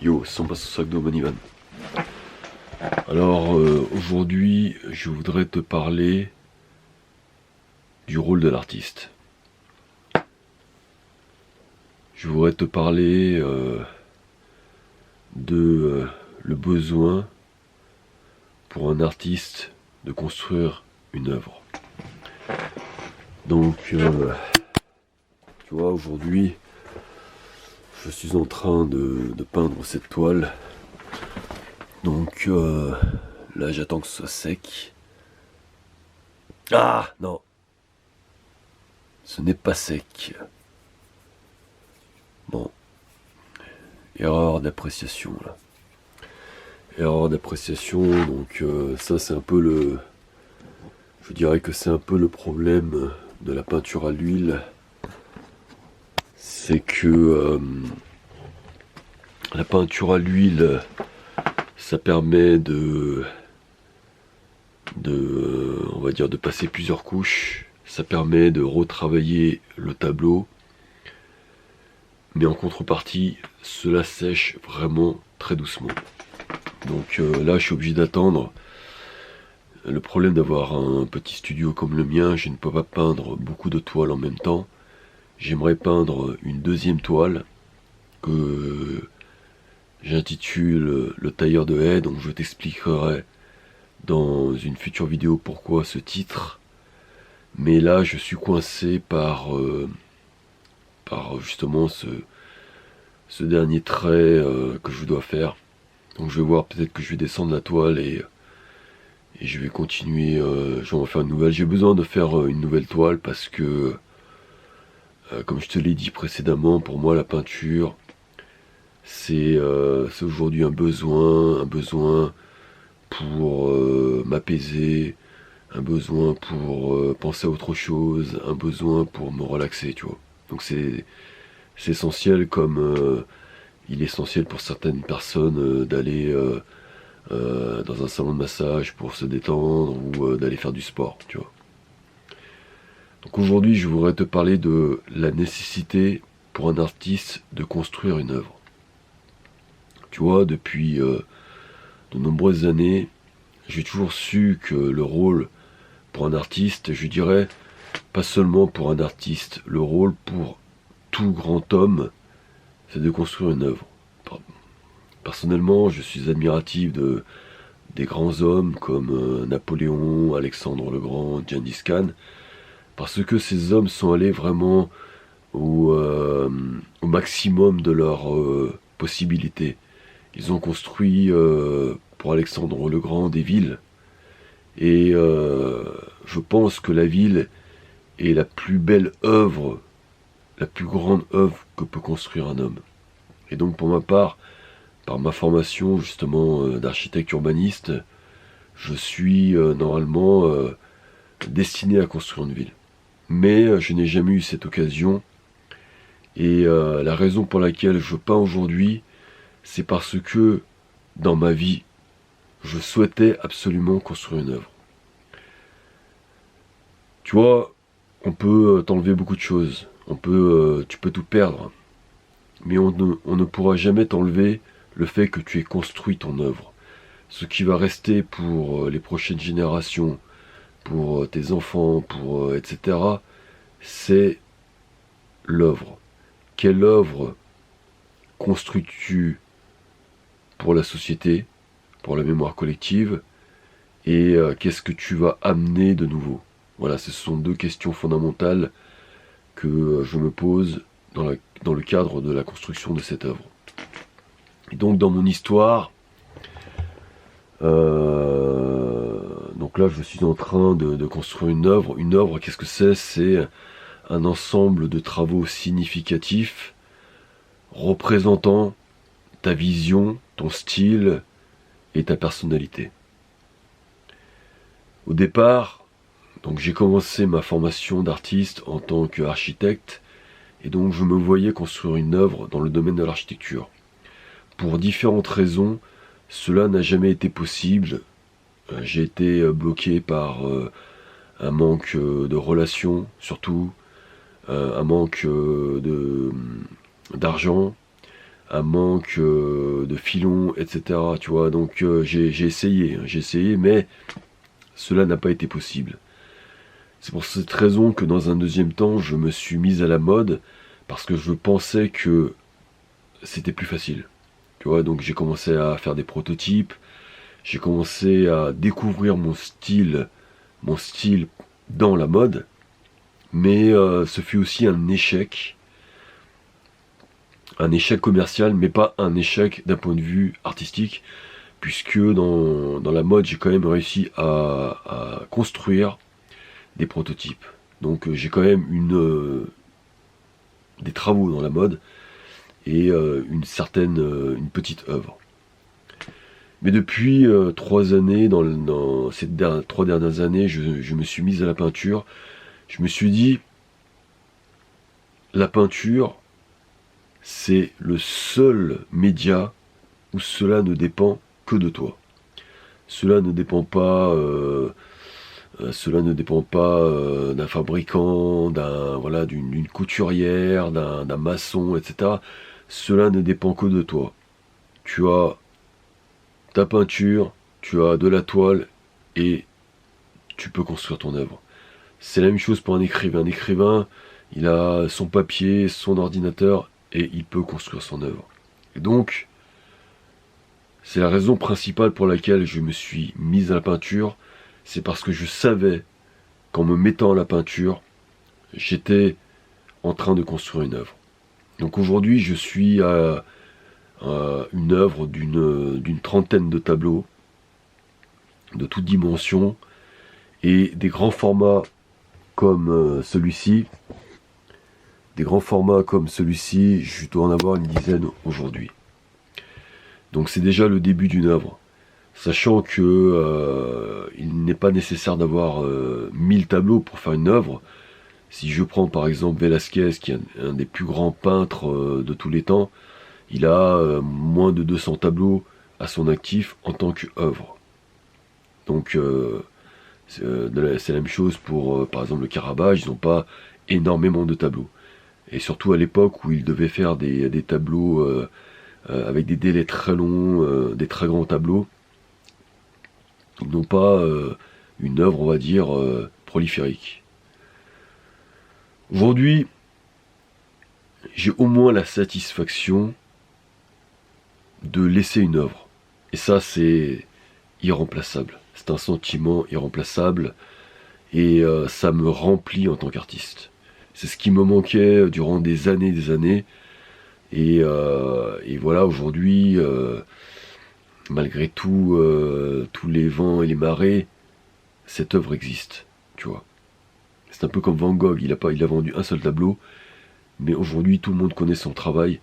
Yo, 100% sac d'eau Manivan. Alors aujourd'hui, je voudrais te parler du rôle de l'artiste. Je voudrais te parler de le besoin pour un artiste de construire une œuvre. Donc, tu vois, aujourd'hui, je suis en train de peindre cette toile. Donc là, j'attends que ce soit sec. Ah non, ce n'est pas sec. Bon, erreur d'appréciation là. Erreur d'appréciation, donc ça c'est un peu le... Je dirais que c'est un peu le problème de la peinture à l'huile. C'est que la peinture à l'huile, ça permet on va dire, de passer plusieurs couches. Ça permet de retravailler le tableau. Mais en contrepartie, cela sèche vraiment très doucement. Donc là, je suis obligé d'attendre. Le problème d'avoir un petit studio comme le mien, je ne peux pas peindre beaucoup de toiles en même temps. J'aimerais peindre une deuxième toile que j'intitule Le tailleur de haies. Donc je t'expliquerai dans une future vidéo pourquoi ce titre. Mais là, je suis coincé par justement ce dernier trait que je dois faire. Donc je vais voir, peut-être que je vais descendre la toile et je vais continuer, je vais en faire une nouvelle. J'ai besoin de faire une nouvelle toile parce que, comme je te l'ai dit précédemment, pour moi la peinture, c'est aujourd'hui un besoin pour m'apaiser, un besoin pour penser à autre chose, un besoin pour me relaxer, tu vois. Donc c'est essentiel, comme il est essentiel pour certaines personnes d'aller dans un salon de massage pour se détendre ou d'aller faire du sport, tu vois. Donc aujourd'hui, je voudrais te parler de la nécessité pour un artiste de construire une œuvre. Tu vois, depuis de nombreuses années, j'ai toujours su que le rôle pour un artiste, je dirais, pas seulement pour un artiste, le rôle pour tout grand homme, c'est de construire une œuvre. Personnellement, je suis admiratif des grands hommes comme Napoléon, Alexandre le Grand, Gengis Khan, parce que ces hommes sont allés vraiment au maximum de leurs possibilités. Ils ont construit pour Alexandre le Grand des villes, et je pense que la ville est la plus belle œuvre, la plus grande œuvre que peut construire un homme. Et donc pour ma part, par ma formation justement d'architecte urbaniste, je suis normalement destiné à construire une ville. Mais je n'ai jamais eu cette occasion. Et la raison pour laquelle je peins aujourd'hui, c'est parce que dans ma vie, je souhaitais absolument construire une œuvre. Tu vois, on peut t'enlever beaucoup de choses. Tu peux tout perdre. Mais on ne pourra jamais t'enlever le fait que tu aies construit ton œuvre. Ce qui va rester pour les prochaines générations, pour tes enfants, etc., c'est l'œuvre. Quelle œuvre construis-tu pour la société, pour la mémoire collective, et qu'est-ce que tu vas amener de nouveau? Voilà, ce sont deux questions fondamentales que je me pose dans le cadre de la construction de cette œuvre. Et donc dans mon histoire, donc là je suis en train de construire une œuvre. Une œuvre, qu'est-ce que c'est? C'est un ensemble de travaux significatifs représentant ta vision, ton style et ta personnalité. Au départ, donc j'ai commencé ma formation d'artiste en tant qu'architecte, et donc je me voyais construire une œuvre dans le domaine de l'architecture. Pour différentes raisons, cela n'a jamais été possible. J'ai été bloqué par un manque de relations, surtout, un manque d'argent, un manque de filon, etc. Tu vois, donc j'ai essayé, mais cela n'a pas été possible. C'est pour cette raison que dans un deuxième temps, je me suis mise à la mode, parce que je pensais que c'était plus facile. Tu vois, donc j'ai commencé à faire des prototypes, j'ai commencé à découvrir mon style dans la mode, mais ce fut aussi un échec commercial, mais pas un échec d'un point de vue artistique, puisque dans la mode, j'ai quand même réussi à construire des prototypes. Donc j'ai quand même des travaux dans la mode et une petite œuvre. Mais depuis 3 années, dans ces 3 dernières années, je me suis mise à la peinture. Je me suis dit, la peinture, c'est le seul média où cela ne dépend que de toi. Cela ne dépend pas, d'un fabricant, d'une couturière, d'un maçon, etc. Cela ne dépend que de toi. Tu as ta peinture, tu as de la toile et tu peux construire ton œuvre. C'est la même chose pour un écrivain. Un écrivain, il a son papier, son ordinateur et il peut construire son œuvre. Et donc, c'est la raison principale pour laquelle je me suis mise à la peinture. C'est parce que je savais qu'en me mettant à la peinture, j'étais en train de construire une œuvre. Donc aujourd'hui, je suis à une œuvre d'une trentaine de tableaux, de toutes dimensions, et des grands formats comme celui-ci. Des grands formats comme celui-ci, je dois en avoir une dizaine aujourd'hui. Donc c'est déjà le début d'une œuvre. Sachant que il n'est pas nécessaire d'avoir 1000 tableaux pour faire une œuvre. Si je prends par exemple Velázquez, qui est un des plus grands peintres de tous les temps, il a moins de 200 tableaux à son actif en tant qu'œuvre. Donc c'est la même chose pour par exemple le Caravage, ils n'ont pas énormément de tableaux. Et surtout à l'époque où ils devaient faire des tableaux avec des délais très longs, des très grands tableaux, ils n'ont pas une œuvre, on va dire, prolifique. Aujourd'hui, j'ai au moins la satisfaction de laisser une œuvre. Et ça, c'est irremplaçable. C'est un sentiment irremplaçable et ça me remplit en tant qu'artiste. C'est ce qui me manquait durant des années. Et voilà, aujourd'hui, malgré tout, tous les vents et les marées, cette œuvre existe, tu vois. C'est un peu comme Van Gogh, il a vendu un seul tableau, mais aujourd'hui tout le monde connaît son travail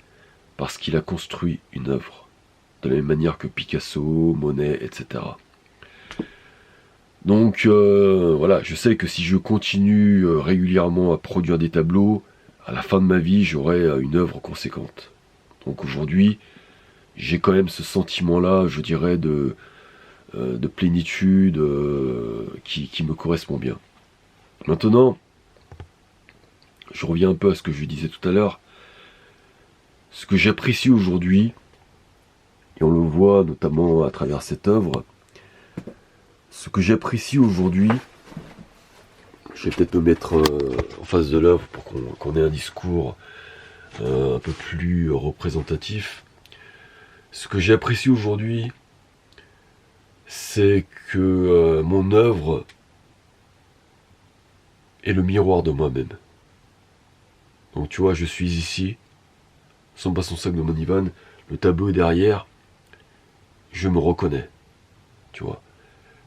parce qu'il a construit une œuvre. De la même manière que Picasso, Monet, etc. Donc voilà, je sais que si je continue régulièrement à produire des tableaux, à la fin de ma vie, j'aurai une œuvre conséquente. Donc aujourd'hui, j'ai quand même ce sentiment-là, je dirais, de plénitude qui me correspond bien. Maintenant, je reviens un peu à ce que je disais tout à l'heure. Ce que j'apprécie aujourd'hui, et on le voit notamment à travers cette œuvre, ce que j'apprécie aujourd'hui, je vais peut-être me mettre en face de l'œuvre pour qu'on ait un discours un peu plus représentatif. Ce que j'apprécie aujourd'hui, c'est que mon œuvre est le miroir de moi-même. Donc tu vois, je suis ici, sans pas son sac de mon Ivan, le tableau est derrière, je me reconnais, tu vois.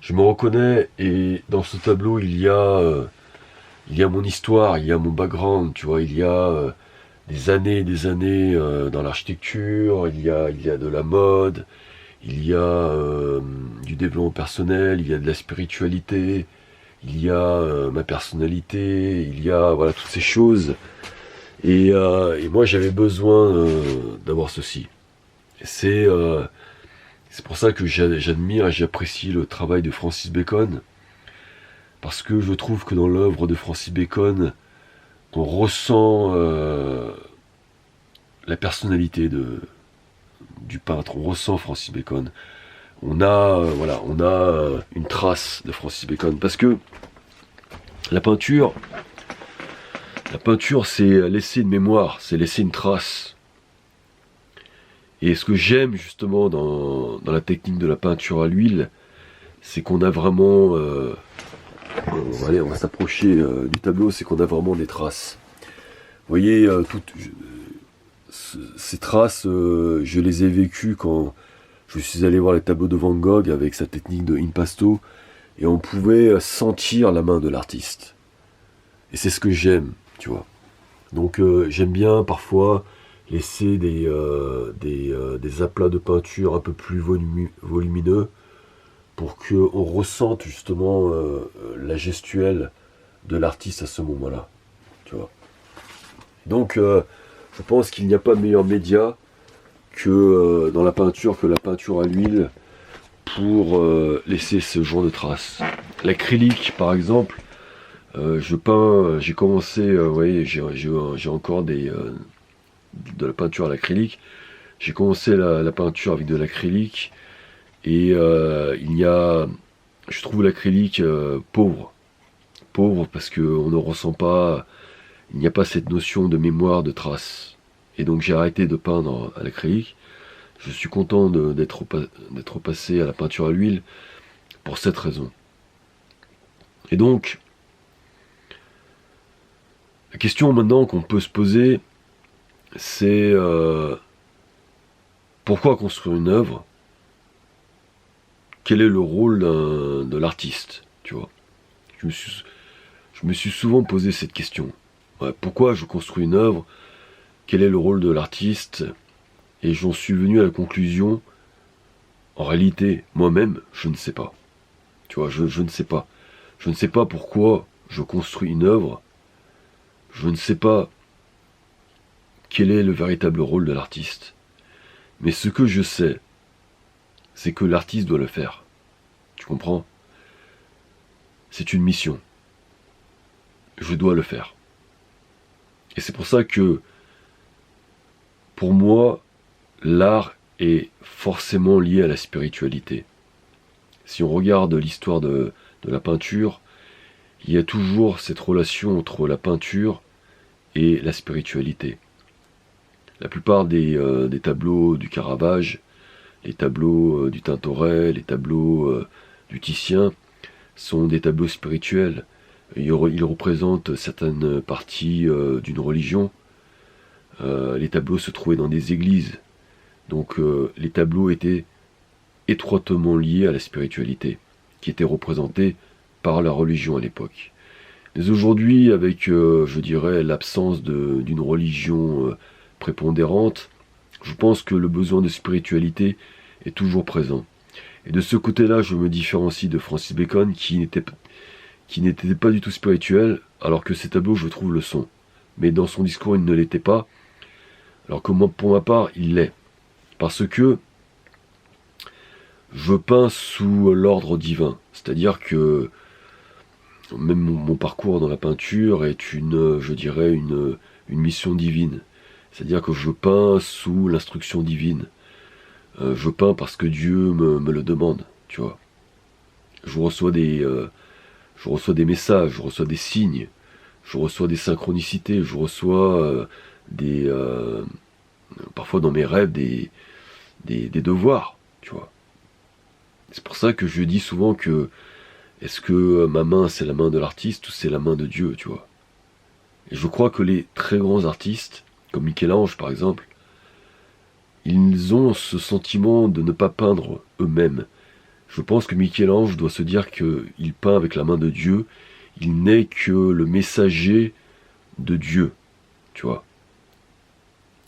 Je me reconnais et dans ce tableau il y a mon histoire, il y a mon background, tu vois, il y a des années et des années dans l'architecture, il y a de la mode, il y a du développement personnel, il y a de la spiritualité, il y a ma personnalité, il y a voilà toutes ces choses. Et moi j'avais besoin d'avoir ceci. C'est pour ça que j'admire et j'apprécie le travail de Francis Bacon, parce que je trouve que dans l'œuvre de Francis Bacon, on ressent la personnalité de du peintre, on ressent Francis Bacon. On a, une trace de Francis Bacon. Parce que la peinture, c'est laisser une mémoire, c'est laisser une trace. Et ce que j'aime justement dans la technique de la peinture à l'huile, c'est qu'on a vraiment... allez, on va s'approcher du tableau, c'est qu'on a vraiment des traces. Vous voyez, ces traces, je les ai vécues quand je suis allé voir les tableaux de Van Gogh avec sa technique de impasto, et on pouvait sentir la main de l'artiste. Et c'est ce que j'aime, tu vois. Donc j'aime bien parfois laisser des aplats de peinture un peu plus volumineux pour qu'on ressente justement la gestuelle de l'artiste à ce moment-là, tu vois. Donc je pense qu'il n'y a pas meilleur média que dans la peinture, que la peinture à l'huile pour laisser ce genre de traces. L'acrylique par exemple, je peins, j'ai commencé, vous voyez, j'ai encore de la peinture à l'acrylique. J'ai commencé la peinture avec de l'acrylique et je trouve l'acrylique pauvre parce qu'on ne ressent pas, il n'y a pas cette notion de mémoire, de trace. Et donc j'ai arrêté de peindre à l'acrylique. Je suis content d'être passé à la peinture à l'huile pour cette raison. Et donc, la question maintenant qu'on peut se poser, c'est pourquoi construire une œuvre? Quel est le rôle de l'artiste, tu vois? Je me suis souvent posé cette question. Ouais, pourquoi je construis une œuvre? Quel est le rôle de l'artiste? Et j'en suis venu à la conclusion, en réalité, moi-même, je ne sais pas. Tu vois, je ne sais pas. Je ne sais pas pourquoi je construis une œuvre. Je ne sais pas quel est le véritable rôle de l'artiste. Mais ce que je sais, c'est que l'artiste doit le faire. Tu comprends? C'est une mission. Je dois le faire. Et c'est pour ça que, pour moi, l'art est forcément lié à la spiritualité. Si on regarde l'histoire de la peinture, il y a toujours cette relation entre la peinture et la spiritualité. La plupart des tableaux du Caravage, les tableaux du Tintoret, les tableaux du Titien, sont des tableaux spirituels. Ils représentent certaines parties d'une religion. Les tableaux se trouvaient dans des églises. Donc les tableaux étaient étroitement liés à la spiritualité, qui était représentée par la religion à l'époque. Mais aujourd'hui, avec, je dirais, l'absence d'une religion prépondérante, je pense que le besoin de spiritualité est toujours présent. Et de ce côté-là, je me différencie de Francis Bacon, qui n'était pas du tout spirituel, alors que ses tableaux, je trouve, le sont. Mais dans son discours, il ne l'était pas, alors que moi, pour ma part, il l'est. Parce que je peins sous l'ordre divin. C'est-à-dire que même mon parcours dans la peinture est je dirais, une mission divine. C'est-à-dire que je peins sous l'instruction divine. Je peins parce que Dieu me le demande, tu vois. Je reçois des messages, je reçois des signes, je reçois des synchronicités, je reçois parfois dans mes rêves des devoirs, tu vois. C'est pour ça que je dis souvent que est-ce que ma main c'est la main de l'artiste ou c'est la main de Dieu, tu vois. Et je crois que les très grands artistes, comme Michel-Ange par exemple, ils ont ce sentiment de ne pas peindre eux-mêmes. Je pense que Michel-Ange doit se dire qu'il peint avec la main de Dieu, il n'est que le messager de Dieu, tu vois.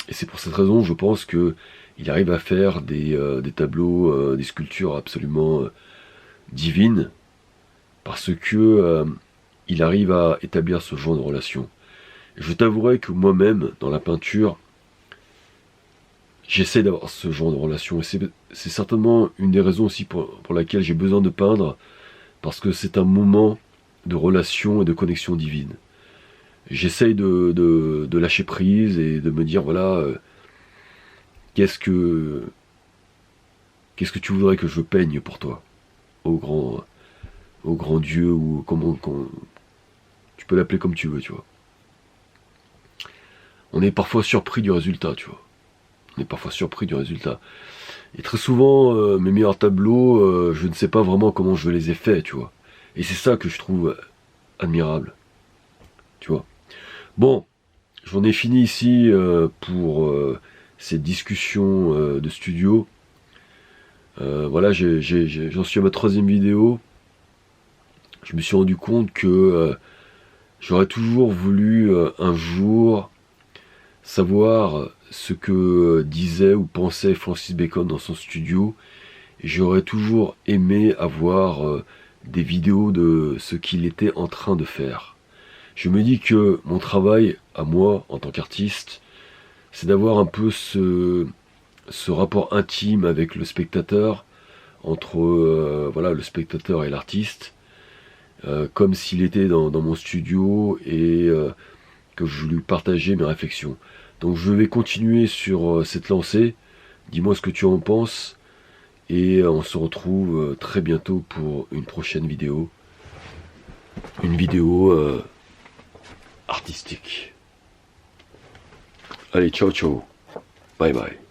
Et c'est pour cette raison, je pense qu'il arrive à faire des tableaux, des sculptures absolument divines, parce que il arrive à établir ce genre de relation. Et je t'avouerai que moi-même, dans la peinture, j'essaie d'avoir ce genre de relation. Et c'est certainement une des raisons aussi pour laquelle j'ai besoin de peindre, parce que c'est un moment de relation et de connexion divine. J'essaye de lâcher prise et de me dire, voilà, qu'est-ce que Qu'est-ce que tu voudrais que je peigne pour toi? Au grand Dieu, ou tu peux l'appeler comme tu veux, tu vois. On est parfois surpris du résultat, tu vois. On est parfois surpris du résultat. Et très souvent, mes meilleurs tableaux, je ne sais pas vraiment comment je les ai faits, tu vois. Et c'est ça que je trouve admirable, tu vois. Bon, j'en ai fini ici pour cette discussion de studio. Voilà, j'en suis à ma 3e vidéo. Je me suis rendu compte que j'aurais toujours voulu un jour savoir ce que disait ou pensait Francis Bacon dans son studio. Et j'aurais toujours aimé avoir des vidéos de ce qu'il était en train de faire. Je me dis que mon travail, à moi, en tant qu'artiste, c'est d'avoir un peu ce rapport intime avec le spectateur, entre voilà, le spectateur et l'artiste, comme s'il était dans mon studio et que je lui partageais mes réflexions. Donc je vais continuer sur cette lancée. Dis-moi ce que tu en penses. Et on se retrouve très bientôt pour une prochaine vidéo. Une vidéo artistique. Allez, ciao ciao. Bye bye.